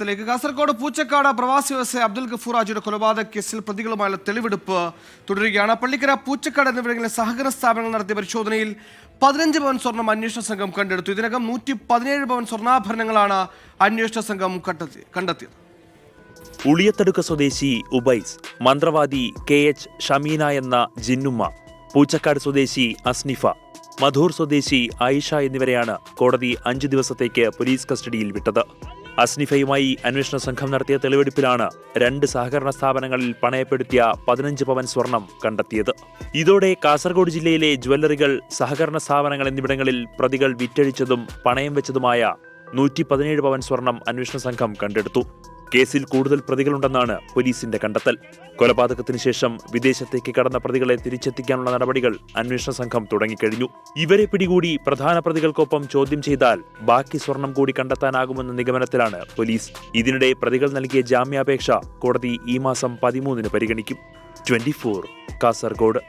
കാസർഗോഡ് പൂച്ചക്കാട് പ്രവാസി വ്യവസായി അബ്ദുൽ ഗഫൂർ ഹാജിയുടെ കൊലപാതക കേസിൽ പ്രതികളുമായുള്ള തെളിവെടുപ്പ് തുടരുകയാണ്. പള്ളിക്കര, പൂച്ചക്കാട് എന്നിവിടങ്ങളിലെ സഹകരണ സ്ഥാപനങ്ങൾ നടത്തിയ പരിശോധനയിൽ 15 പവൻ സ്വർണം അന്വേഷണ സംഘം കണ്ടെടുത്തു. ഇതിനകം 117 പവൻ സ്വർണ്ണാഭരണങ്ങളാണ് അന്വേഷണ സംഘം കണ്ടെത്തിയത്. ഉളിയത്തടുക്ക സ്വദേശി ഉബൈസ്, മന്ത്രവാദി KH ഷമീന എന്ന ജിന്നുമ്മ, പൂച്ചക്കാട് സ്വദേശി അസ്നിഫ, മധൂർ സ്വദേശി ആയിഷ എന്നിവരെയാണ് കോടതി 5 ദിവസത്തേക്ക് പോലീസ് കസ്റ്റഡിയിൽ വിട്ടത്. അസ്നിഫയുമായി അന്വേഷണ സംഘം നടത്തിയ തെളിവെടുപ്പിലാണ് 2 സഹകരണ സ്ഥാപനങ്ങളിൽ പണയപ്പെടുത്തിയ 15 പവൻ സ്വർണം കണ്ടെത്തിയത്. ഇതോടെ കാസർഗോഡ് ജില്ലയിലെ ജ്വല്ലറികൾ, സഹകരണ സ്ഥാപനങ്ങൾ എന്നിവിടങ്ങളിൽ പ്രതികൾ വിറ്റഴിച്ചതും പണയം വെച്ചതുമായ 117 പവൻ സ്വർണം അന്വേഷണ സംഘം കണ്ടെടുത്തു. കേസിൽ കൂടുതൽ പ്രതികളുണ്ടെന്നാണ് പോലീസിന്റെ കണ്ടെത്തൽ. കൊലപാതകത്തിന് ശേഷം വിദേശത്തേക്ക് കടന്ന പ്രതികളെ തിരിച്ചെത്തിക്കാനുള്ള നടപടികൾ അന്വേഷണ സംഘം തുടങ്ങിക്കഴിഞ്ഞു. ഇവരെ പിടികൂടി പ്രധാന പ്രതികൾക്കൊപ്പം ചോദ്യം ചെയ്താൽ ബാക്കി സ്വർണം കൂടി കണ്ടെത്താനാകുമെന്ന നിഗമനത്തിലാണ് പോലീസ്. ഇതിനിടെ പ്രതികൾ നൽകിയ ജാമ്യാപേക്ഷ കോടതി ഈ മാസം 13-ന് പരിഗണിക്കും. 24 കാസർഗോഡ്.